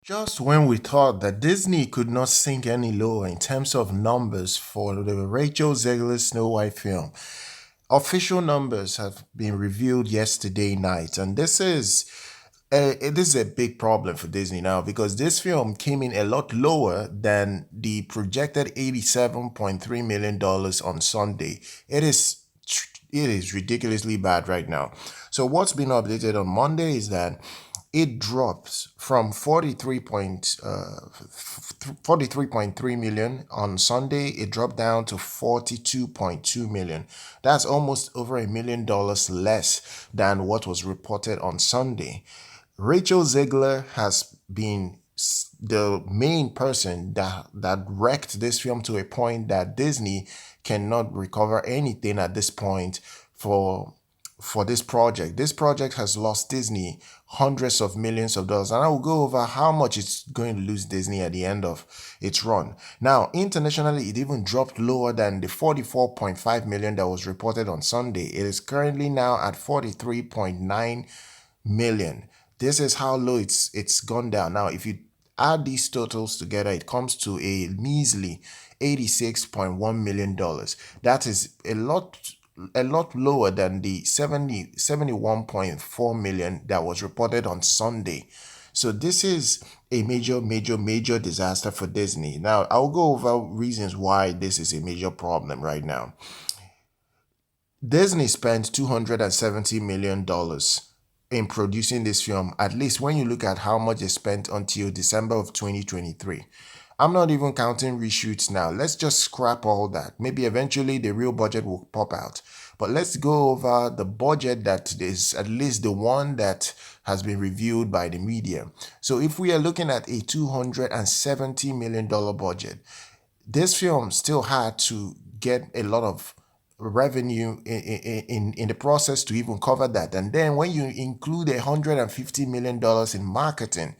Just when we thought that Disney could not sink any lower in terms of numbers for the Rachel Zegler Snow White film, official numbers have been revealed yesterday night, and this is a big problem for Disney now because this film came in a lot lower than the projected $87.3 million on Sunday. It is ridiculously bad right now. So what's been updated on Monday is that it drops from 43.3 million on Sunday. It dropped down to 42.2 million. That's almost over $1 million less than what was reported on Sunday. Rachel Zegler has been the main person that wrecked this film to a point that Disney cannot recover anything at this point for this project. This project has lost Disney hundreds of millions of dollars, and I will go over how much it's going to lose Disney at the end of its run. Now, internationally, it even dropped lower than the 44.5 million that was reported on Sunday. It is currently now at 43.9 million. This is how low it's gone down. Now, if you add these totals together, it comes to a measly $86.1 million. That is a lot lower than the 71.4 million that was reported on Sunday. So this is a major disaster for Disney. Now, I'll go over reasons why this is a major problem right now. Disney spent $270 million in producing this film, at least when you look at how much they spent until December of 2023. I'm not even counting reshoots now. Let's just scrap all that. Maybe eventually the real budget will pop out. But let's go over the budget that is at least the one that has been reviewed by the media. So if we are looking at a $270 million budget, this film still had to get a lot of revenue in the process to even cover that. And then when you include $150 million in marketing,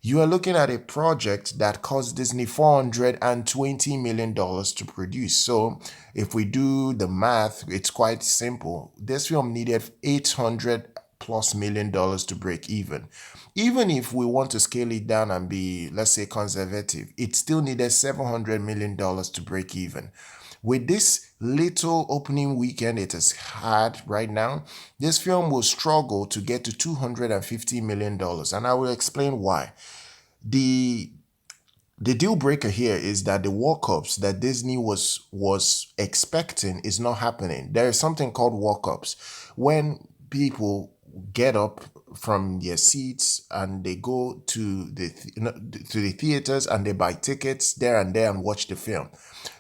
you are looking at a project that cost Disney $420 million to produce. So if we do the math, it's quite simple. This film needed $800+ million to break even. Even if we want to scale it down and be, let's say, conservative, it still needed $700 million to break even. With this little opening weekend it has had right now, this film will struggle to get to $250 million, and I will explain why. The deal breaker here is that the walk-ups that Disney was expecting is not happening. There is something called walk-ups. When people get up from their seats and they go to the theaters and they buy tickets there and watch the film.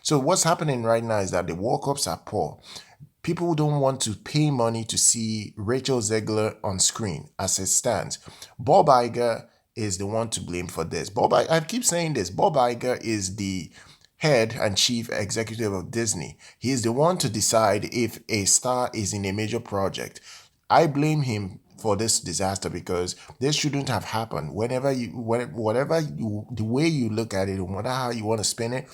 So what's happening right now is that the walk-ups are poor. People don't want to pay money to see Rachel Zegler on screen as it stands. Bob Iger is the one to blame for this. I keep saying this. Bob Iger is the head and chief executive of Disney. He is the one to decide if a star is in a major project. I blame him for this disaster because this shouldn't have happened. The way you look at it, no matter how you want to spin it,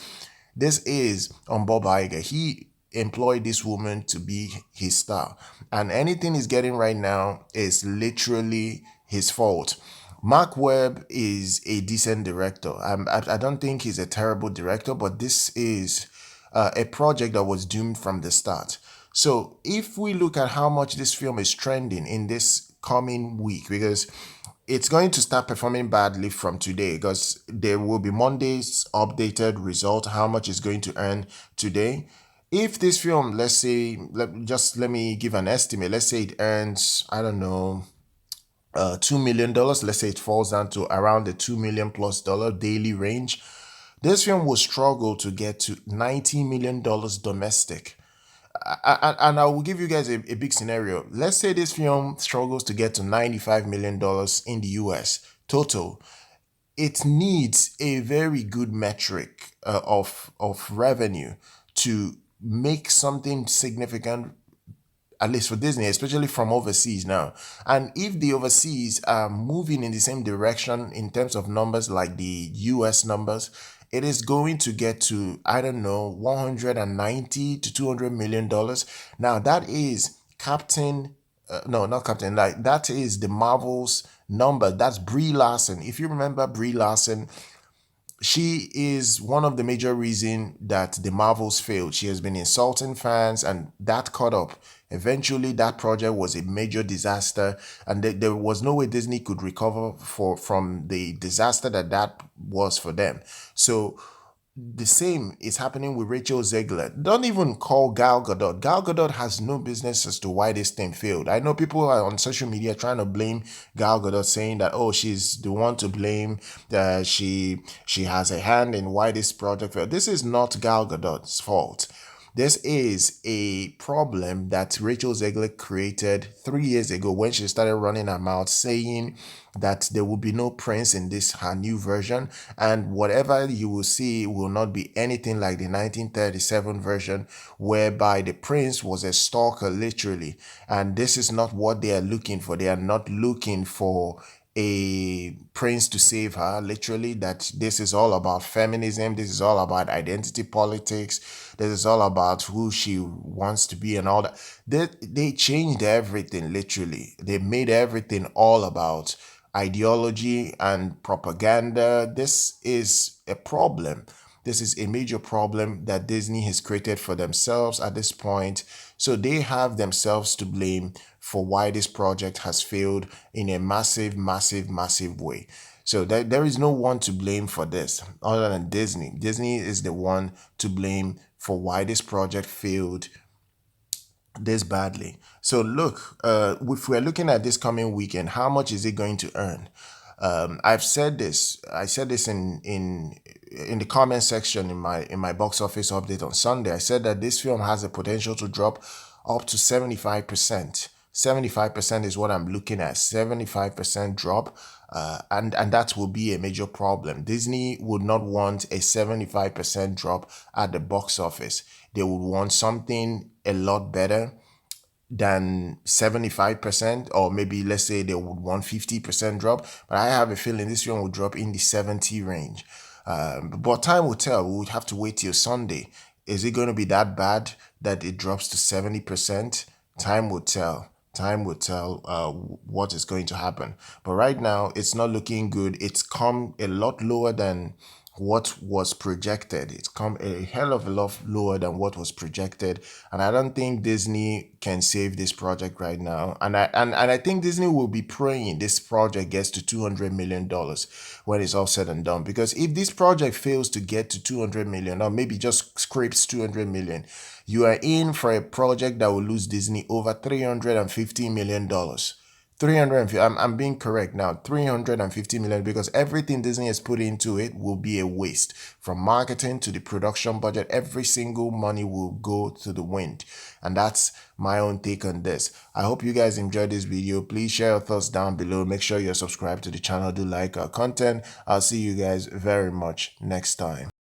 this is on Bob Iger. He employed this woman to be his star, and anything he's getting right now is literally his fault. Mark Webb is a decent director. I don't think he's a terrible director, but this is a project that was doomed from the start. So if we look at how much this film is trending in this coming week, because it's going to start performing badly from today, because there will be Monday's updated result, how much it's going to earn today. If this film, let's say, let me give an estimate. Let's say it earns, I don't know, $2 million. Let's say it falls down to around the $2 million plus dollar daily range. This film will struggle to get to $90 million domestic. And I will give you guys a big scenario. Let's say this film struggles to get to $95 million in the US total. It needs a very good metric of revenue to make something significant, at least for Disney, especially from overseas now. And if the overseas are moving in the same direction in terms of numbers like the US numbers, it is going to get to, I don't know, 190 to $200 million. Now that is Captain, no, not Captain, like that is the Marvel's number. That's Brie Larson. If you remember Brie Larson, she is one of the major reasons that the Marvels failed. She has been insulting fans, and that caught up. Eventually, that project was a major disaster, and there was no way Disney could recover from the disaster that was for them. So the same is happening with Rachel Zegler. Don't even call Gal Gadot. Gal Gadot has no business as to why this thing failed. I know people are on social media trying to blame Gal Gadot, saying that, oh, she's the one to blame. She has a hand in why this project failed. This is not Gal Gadot's fault. This is a problem that Rachel Zegler created 3 years ago when she started running her mouth saying that there will be no prince in this her new version, and whatever you will see will not be anything like the 1937 version, whereby the prince was a stalker literally. And this is not what they are looking for. They are not looking for a prince to save her, literally. That this is all about feminism, this is all about identity politics, this is all about who she wants to be and all that. They changed everything, literally. They made everything all about ideology and propaganda. This is a problem. This is a major problem that Disney has created for themselves at this point. So they have themselves to blame for why this project has failed in a massive, massive, massive way. So there is no one to blame for this other than Disney. Disney is the one to blame for why this project failed this badly. So look, if we're looking at this coming weekend, how much is it going to earn? I've said this. I said this in the comment section in my box office update on Sunday. I said that this film has the potential to drop up to 75%. 75% is what I'm looking at. 75% drop. And that will be a major problem. Disney would not want a 75% drop at the box office. They would want something a lot better than 75%, or maybe let's say they would want 50% drop. But I have a feeling this one will drop in the 70 range. But time will tell. We would have to wait till Sunday. Is it going to be that bad that it drops to 70%? Time will tell. Time will tell what is going to happen. But right now, it's not looking good. It's come a lot lower than what was projected. It's come a hell of a lot lower than what was projected, and I don't think Disney can save this project right now. And I think Disney will be praying this project gets to $200 million when it's all said and done. Because if this project fails to get to 200 million, or maybe just scrapes 200 million, you are in for a project that will lose Disney over $350 million. 350, I'm being correct now, 350 million, because everything Disney has put into it will be a waste. From marketing to the production budget, every single money will go to the wind. And that's my own take on this. I hope you guys enjoyed this video. Please share your thoughts down below. Make sure you're subscribed to the channel. Do like our content. I'll see you guys very much next time.